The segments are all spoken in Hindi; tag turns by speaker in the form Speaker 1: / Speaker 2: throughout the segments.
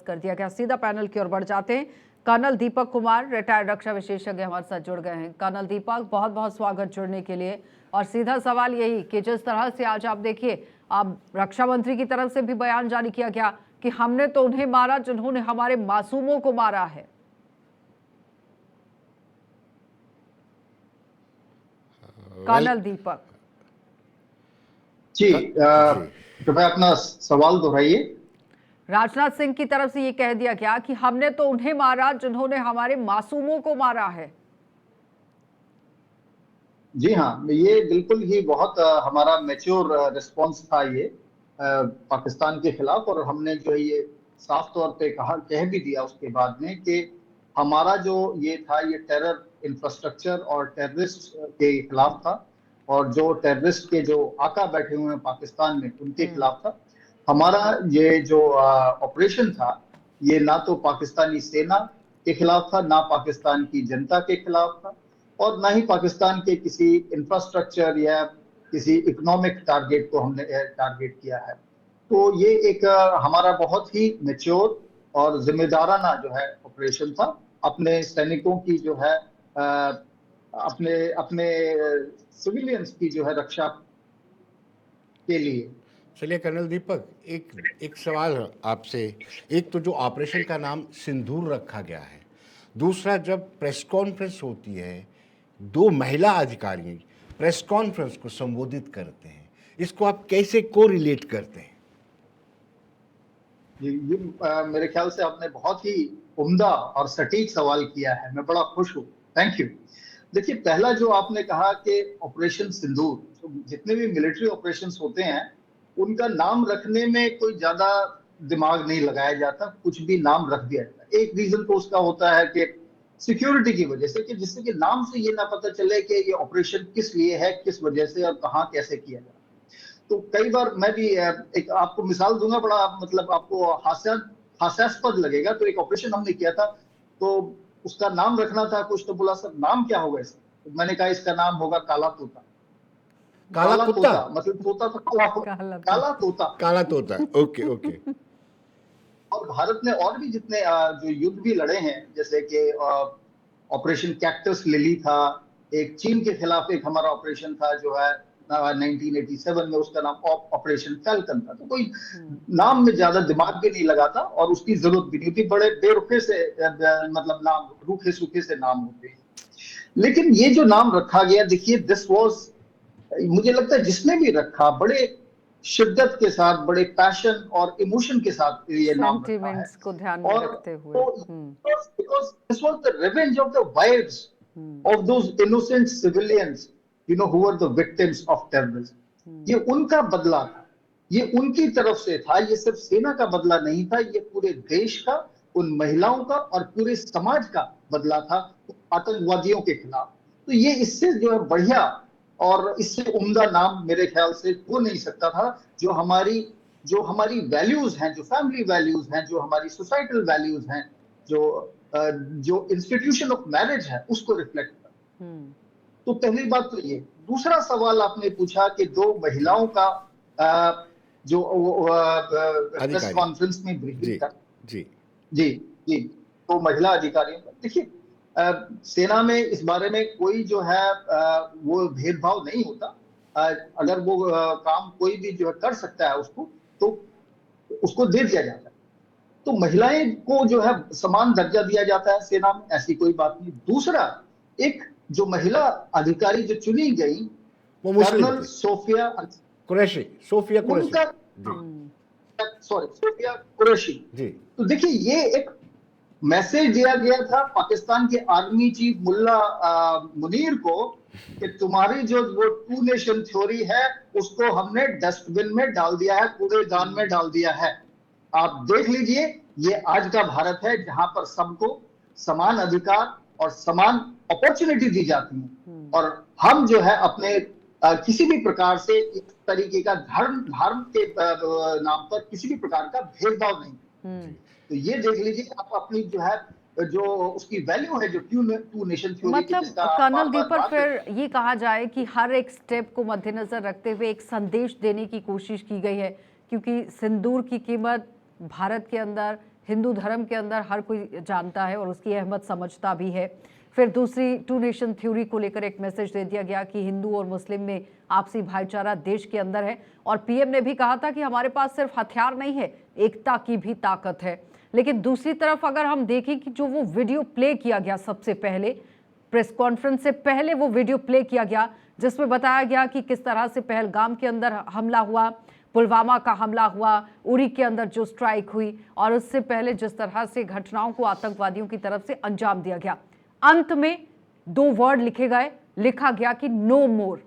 Speaker 1: कर दिया गया। सीधा पैनल की ओर बढ़ जाते हैं। कर्नल दीपक कुमार, रिटायर्ड रक्षा विशेषज्ञ, हमारे साथ जुड़ गए हैं। कर्नल दीपक, बहुत बहुत स्वागत जुड़ने के लिए। और सीधा सवाल यही कि जिस तरह से आज आप देखिए, अब रक्षा मंत्री की तरफ से भी बयान जारी किया गया कि हमने तो उन्हें मारा जिन्होंने हमारे मासूमों को मारा है। कर्नल दीपक
Speaker 2: जी, कृपया अपना सवाल दोहराइए।
Speaker 1: राजनाथ सिंह की तरफ से ये कह दिया गया कि हमने तो उन्हें मारा जिन्होंने हमारे मासूमों को मारा है।
Speaker 2: जी हाँ, ये बिल्कुल ही बहुत हमारा मैच्योर रिस्पांस था ये पाकिस्तान के खिलाफ। और हमने जो है ये साफ तौर पे कह भी दिया उसके बाद में कि हमारा जो ये था, ये टेरर इंफ्रास्ट्रक्चर और टेररिस्ट के खिलाफ था। और जो टेररिस्ट के जो आका बैठे हुए हैं पाकिस्तान में, उनके खिलाफ था हमारा ये जो ऑपरेशन था। ये ना तो पाकिस्तानी सेना के खिलाफ था, ना पाकिस्तान की जनता के खिलाफ था, और ना ही पाकिस्तान के किसी इंफ्रास्ट्रक्चर या किसी इकोनॉमिक टारगेट को हमने टारगेट किया है। तो ये एक हमारा बहुत ही मैच्योर और जिम्मेदाराना जो है ऑपरेशन था, अपने सैनिकों की जो है अपने अपने सिविलियंस की जो है रक्षा के लिए।
Speaker 3: चलिए कर्नल दीपक, एक एक सवाल है आपसे। एक तो जो ऑपरेशन का नाम सिंदूर रखा गया है, दूसरा जब प्रेस कॉन्फ्रेंस होती है, दो महिला अधिकारी प्रेस कॉन्फ्रेंस को संबोधित करते हैं, इसको आप कैसे को रिलेट करते हैं?
Speaker 2: ये मेरे ख्याल से आपने बहुत ही उम्दा और सटीक सवाल किया है। मैं बड़ा खुश हूँ, थैंक यू। देखिए, पहला जो आपने कहा कि ऑपरेशन सिंदूर, तो जितने भी मिलिट्री ऑपरेशंस होते हैं उनका नाम रखने में कोई ज्यादा दिमाग नहीं लगाया जाता, कुछ भी नाम रख दिया जाता है। एक रीजन तो उसका होता है कि सिक्योरिटी की वजह से, कि जिससे कि नाम से ये ना पता चले कि ये ऑपरेशन किस लिए है, किस वजह से और कहाँ कैसे किया जाए। तो कई बार मैं भी एक आपको मिसाल दूंगा, बड़ा मतलब आपको हास्यास्पद लगेगा। तो एक ऑपरेशन हमने किया था, तो उसका नाम रखना था कुछ, तो बोला सर नाम क्या होगा इसका? तो मैंने कहा इसका नाम होगा काला तोता।
Speaker 3: काला कुत्ता
Speaker 2: मतलब तोता था, काला तोता।
Speaker 3: काला तोता, ओके ओके।
Speaker 2: और भारत ने और भी जितने जो युद्ध भी लड़े हैं, जैसे कि ऑपरेशन कैक्टस लिली था, एक चीन के खिलाफ एक हमारा ऑपरेशन था जो है 1987 में, उसका नाम ऑपरेशन फैल्कन था। तो कोई नाम में ज्यादा दिमाग भी नहीं लगाता और उसकी जरूरत भी नहीं थी, बड़े बेरुखे से मतलब नाम, रूखे सूखे से नाम होते हैं। लेकिन ये जो नाम रखा गया, देखिए दिस वाज, मुझे लगता है जिसने भी रखा बड़े शिद्दत के साथ, बड़े पैशन और इमोशन के साथ ये नाम रखा है।
Speaker 1: को ध्यान में रखते हुए
Speaker 2: because this was the revenge of the wives of those innocent civilians, who were the victims of terrorism. ये उनका बदला था, ये उनकी तरफ से था। ये सिर्फ सेना का बदला नहीं था, ये पूरे देश का, उन महिलाओं का और पूरे समाज का बदला था आतंकवादियों के खिलाफ। तो ये इससे जो है बढ़िया और इससे उम्दा नाम मेरे ख्याल से हो नहीं सकता था। जो हमारी वैल्यूज हैं, जो फैमिली वैल्यूज हैं, जो हमारी सोसाइटल वैल्यूज हैं, जो इंस्टीट्यूशन ऑफ मैरिज है, उसको रिफ्लेक्ट कर। तो पहली बात तो ये। दूसरा सवाल आपने पूछा कि दो महिलाओं का जो प्रेस कॉन्फ्रेंस में ब्रीफिंग था।
Speaker 3: जी
Speaker 2: जी जी, तो महिला अधिकारियों का, देखिए सेना में इस बारे में कोई जो है वो भेदभाव नहीं होता। अगर वो काम कोई भी जो है कर सकता है उसको, तो उसको दे दिया जाता है। तो महिलाएं को जो है समान दर्जा दिया जाता है सेना में, ऐसी कोई बात नहीं। दूसरा, एक जो महिला अधिकारी जो चुनी गई,
Speaker 3: वो मुस्लिम
Speaker 2: कर्नल सोफिया
Speaker 3: कुरैशी, सोफिया
Speaker 2: कुरैशी जी। तो देखिए, ये एक मैसेज दिया गया था पाकिस्तान के आर्मी चीफ मुल्ला मुनीर को कि तुम्हारी जो वो टू नेशन थ्योरी है उसको हमने डस्टबिन में डाल दिया है, कूड़ेदान में डाल दिया है। आप देख लीजिए, ये आज का भारत है जहां पर सबको समान अधिकार और समान अपॉर्चुनिटी दी जाती है। और हम जो है अपने किसी भी प्रकार से इस तरीके का धर्म के नाम पर किसी भी प्रकार का भेदभाव नहीं। तो ये देख लीजिए आप, अपनी जो है जो उसकी वैल्यू है, जो टू नेशन थ्योरी,
Speaker 1: मतलब कर्नल दीपक, फिर ये कहा जाए कि हर एक स्टेप को मद्देनजर रखते हुए एक संदेश देने की कोशिश की गई है, क्योंकि सिंदूर की कीमत भारत के अंदर हिंदू धर्म के अंदर हर कोई जानता है और उसकी अहमियत समझता भी है। फिर दूसरी टू नेशन थ्योरी को लेकर एक मैसेज दे दिया गया कि हिंदू और मुस्लिम में आपसी भाईचारा देश के अंदर है, और पीएम ने भी कहा था कि हमारे पास सिर्फ हथियार नहीं है, एकता की भी ताकत है। लेकिन दूसरी तरफ अगर हम देखें कि जो वो वीडियो प्ले किया गया सबसे पहले, प्रेस कॉन्फ्रेंस से पहले वो वीडियो प्ले किया गया जिसमें बताया गया कि किस तरह से पहलगाम के अंदर हमला हुआ, पुलवामा का हमला हुआ, उरी के अंदर जो स्ट्राइक हुई, और उससे पहले जिस तरह से घटनाओं को आतंकवादियों की तरफ से अंजाम दिया गया। अंत में 2 वर्ड लिखे गए, लिखा गया कि नो मोर,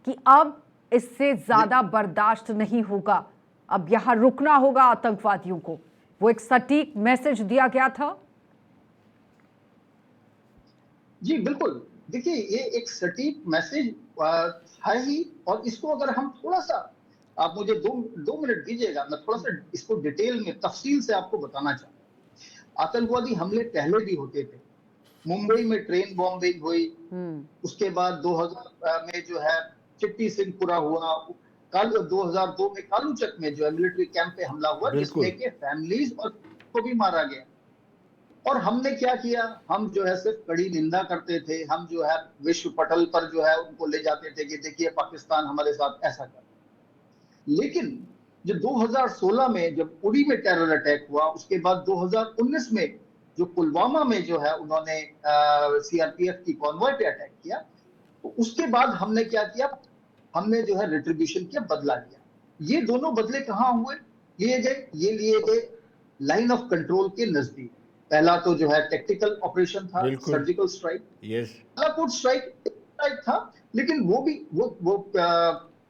Speaker 1: कि अब इससे ज्यादा बर्दाश्त नहीं होगा, अब यहां रुकना होगा आतंकवादियों को। वो एक सटीक मैसेज दिया गया था।
Speaker 2: जी बिल्कुल, देखिए ये एक सटीक मैसेज है ही, और इसको अगर हम थोड़ा सा, आप मुझे दो मिनट दीजिएगा, मैं थोड़ा सा इसको डिटेल में तफसील से आपको बताना चाहूँ। आतंकवादी हमले पहले भी होते थे। मुंबई में ट्रेन बॉम्बिंग हुई, उसके बाद 2000 में जो है चिट्टी सिंहपुरा हुआ, कल 2002 में कालूचक में जो है मिलिट्री कैंप पे हमला हुआ, जिसमें के फैमिलीज और को भी मारा गया। और हमने क्या किया, हम जो है सिर्फ कड़ी निंदा करते थे, हम जो है विश्व पटल पर जो है उनको ले जाते थे कि देखिए पाकिस्तान हमारे साथ ऐसा कर। लेकिन जो 2016 में जब उरी में टेरर अटैक हुआ, उसके बाद 2019 में जो पुलवामा में जो है उन्होंने सीआरपीएफ की कॉन्वॉय पे अटैक किया, तो उसके बाद हमने क्या किया, हमने जो है रिट्रीब्यूशन किया, बदला लिया। ये दोनों बदले कहाँ हुए, लिए गए लाइन ऑफ कंट्रोल के नजदीक। पहला तो जो है टेक्टिकल ऑपरेशन था, सर्जिकल स्ट्राइक, बालाकोट स्ट्राइक था, लेकिन वो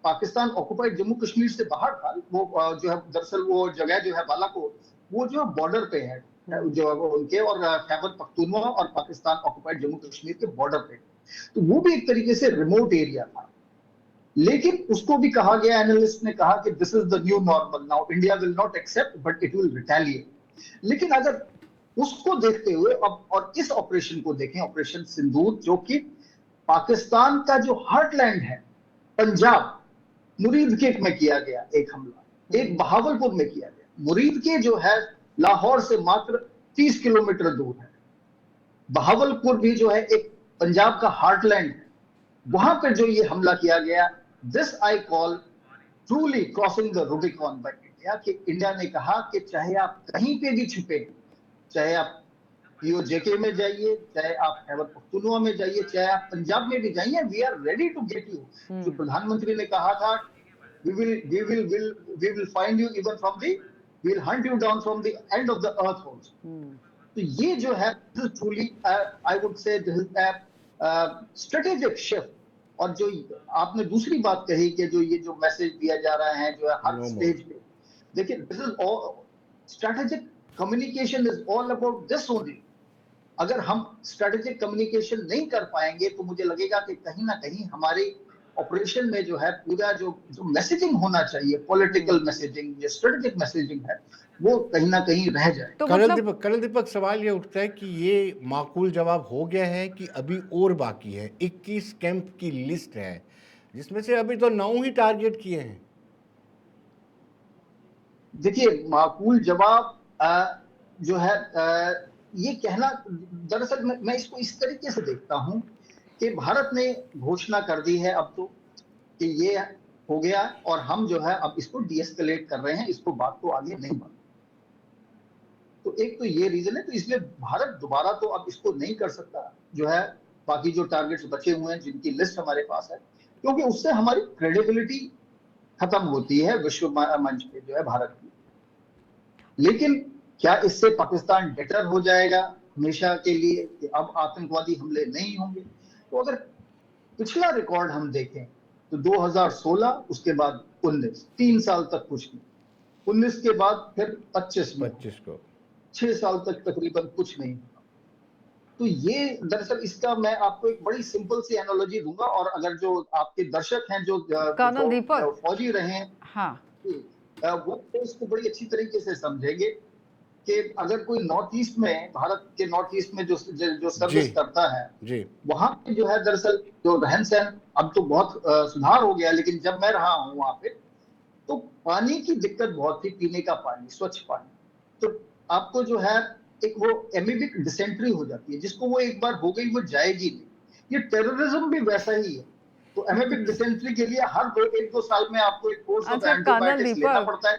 Speaker 2: पाकिस्तान ऑक्युपाइड जम्मू कश्मीर से बाहर था। वो जो है दरअसल वो जगह जो है बालाकोट, वो जो बॉर्डर पे है, जो उनके और खैबर पख्तूनख्वा और पाकिस्तान ऑक्युपाइड जम्मू कश्मीर के बॉर्डर पे, तो वो भी एक तरीके से रिमोट एरिया था। लेकिन उसको भी कहा गया, एनालिस्ट ने कहा कि this is the new normal, now India will not accept but it will retaliate. लेकिन अगर उसको देखते हुए अब और इस ऑपरेशन को देखें, ऑपरेशन सिंदूर, जो कि पाकिस्तान का जो हार्टलैंड है, पंजाब, मुरीद के में किया गया एक हमला, एक बहावलपुर में किया गया। मुरीद के जो है लाहौर से मात्र 30 किलोमीटर दूर है। बहावलपुर भी जो है एक पंजाब का हार्टलैंड है, वहां पर जो ये हमला किया गया, this I call truly crossing the Rubicon by India, कि इंडिया ने कहा कि चाहे आप कहीं पे भी छुपे, चाहे आप पीओजेके में जाइए, चाहे आप खैबर पख्तूनख्वा में जाइए, चाहे आप पंजाब में भी जाइए, we are ready to get you. जो प्रधानमंत्री ने कहा था, we will find you even from the, we will hunt you down from the end of the earth also। तो ये जो है truly I would say this is a strategic shift। और जो आपने दूसरी बात कही कि जो ये जो मैसेज दिया जा रहा है जो है हर स्टेज पे, देखिए this is all strategic communication, is all about this only. अगर हम स्ट्रेटेजिक कम्युनिकेशन नहीं कर पाएंगे तो मुझे लगेगा कि कहीं ना कहीं हमारे ऑपरेशन में जो है पूरा जो मैसेजिंग होना चाहिए, पॉलिटिकल मैसेजिंग या स्ट्रेटेजिक मैसेजिंग है, वो कहीं ना कहीं रह जाए।
Speaker 1: तो
Speaker 3: कर्नल दीपक, सवाल ये उठता है कि ये माकूल जवाब हो गया है कि अभी और बाकी है? 21 कैंप की लिस्ट है, जिसमें से अभी तो 9 ही टारगेट किए हैं।
Speaker 2: देखिए माकूल जवाब जो है ये कहना, दरअसल मैं इसको इस तरीके से देखता हूं कि भारत ने घोषणा कर दी है अब तो कि ये हो गया, और हम जो है अब इसको डीएस्केलेट कर रहे हैं, इसको बात को आगे नहीं बढ़। तो एक तो ये रीजन है, तो इसलिए भारत दोबारा तो अब इसको नहीं कर सकता जो है, बाकी जो टारगेट्स बचे हुए हैं जिनकी लिस्ट हमारे पास है, क्योंकि उससे हमारी क्रेडिबिलिटी खत्म होती है विश्व मंच पे जो है भारत की। लेकिन क्या इससे पाकिस्तान डिटर हो जाएगा हमेशा के लिए कि अब आतंकवादी हमले नहीं होंगे? तो अगर पिछला रिकॉर्ड हम देखें तो 2016, उसके बाद 19, 3 साल तक कुछ नहीं, 19 के बाद फिर 25 को 6 साल तक तकरीबन कुछ नहीं। तो ये दरअसल इसका मैं आपको एक बड़ी सिंपल सी एनालॉजी दूंगा, और अगर जो आपके दर्शक हैं जो
Speaker 1: कर्नल दीपक
Speaker 2: फौजी रहे हैं,
Speaker 1: हाँ,
Speaker 2: वो तो इसको बड़ी अच्छी तरीके से समझेंगे कि अगर कोई नॉर्थ ईस्ट में, भारत के नॉर्थ ईस्ट में जो सर्विस करता है, वहां पे जो है दरअसल जो रहन सहन अब तो बहुत सुधार हो गया, लेकिन जब मैं रहा हूँ वहां पे तो पानी की दिक्कत बहुत थी, पीने का पानी, स्वच्छ पानी। तो आपको जो है एक वो एमीबिक डिसेंट्री हो जाती है, जिसको वो एक बार हो गई वो जाएगी नहीं। ये टेररिज्म भी वैसा ही है। तो एमीबिक डिसेंट्री के लिए हर 1-2 साल में आपको एक कोर्स ऑफ
Speaker 1: अच्छा कर्नल
Speaker 2: एंटीबायोटिक्स लेना
Speaker 1: दीपक,
Speaker 2: पड़ता है।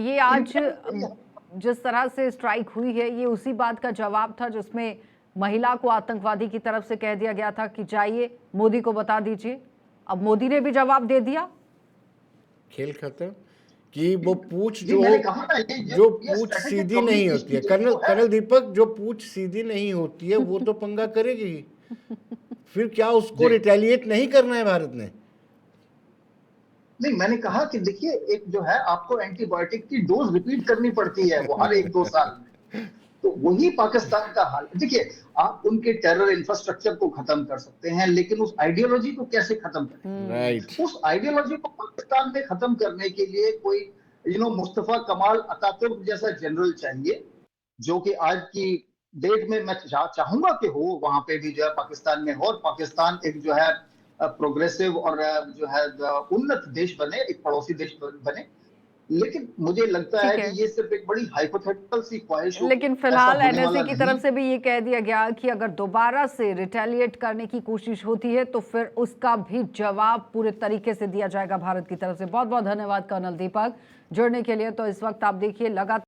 Speaker 1: ये आज
Speaker 2: इनका
Speaker 1: जिस तरह से स्ट्राइक हुई है, ये उसी बात का जवाब था जिसमें महिला को आतंकवादी की तरफ से कह दिया गया था कि जाइए मोदी को बता दीजिए। अब मोदी ने भी जवाब दे दिया।
Speaker 3: खेल खत्म कि वो पूछ
Speaker 2: जी
Speaker 3: जो
Speaker 2: मैंने कहा ना,
Speaker 3: जो
Speaker 2: ये
Speaker 3: पूछ
Speaker 2: स्ट्रेटेजिक
Speaker 3: सीधी नहीं होती है,
Speaker 2: कम्युनिकेशन
Speaker 3: कर्नल
Speaker 2: जो है।
Speaker 3: कर्नल दीपक, जो पूछ सीधी नहीं होती है वो तो पंगा करेगी। फिर क्या उसको
Speaker 2: जी
Speaker 3: रिटेलिएट नहीं करना है भारत ने?
Speaker 2: नहीं, मैंने कहा कि देखिए, एक जो है आपको एंटीबायोटिक की डोज रिपीट करनी पड़ती है वो हर 1-2 साल में। तो वही पाकिस्तान का हाल है। देखिए, आप उनके टेरर इंफ्रास्ट्रक्चर को खत्म कर सकते हैं, लेकिन उस आइडियोलॉजी को कैसे खत्म करें?
Speaker 3: राइट।
Speaker 2: उस आइडियोलॉजी को पाकिस्तान में खत्म करने के लिए कोई मुस्तफा कमाल अतातुर्क जैसा जनरल चाहिए, जो कि आज की डेट में मैं चाहूंगा कि हो, वहां पे भी जो है पाकिस्तान में हो, और पाकिस्तान एक जो है प्रोग्रेसिव और जो है उन्नत देश बने, एक पड़ोसी देश बने। लेकिन मुझे लगता है
Speaker 1: ठीक
Speaker 2: कि
Speaker 1: है,
Speaker 2: ये सिर्फ एक बड़ी हाइपोथेटिकल सी ख्वाहिश होगी,
Speaker 1: लेकिन
Speaker 2: ऐसा
Speaker 1: फिलहाल
Speaker 2: होने
Speaker 1: एनएसए
Speaker 2: वाला
Speaker 1: की
Speaker 2: नहीं।
Speaker 1: तरफ से भी ये कह दिया गया कि अगर दोबारा से रिटेलिएट करने की कोशिश होती है तो फिर उसका भी जवाब पूरे तरीके से दिया जाएगा भारत की तरफ से। बहुत बहुत धन्यवाद कर्नल दीपक जुड़ने के लिए। तो इस वक्त आप देखिए लगातार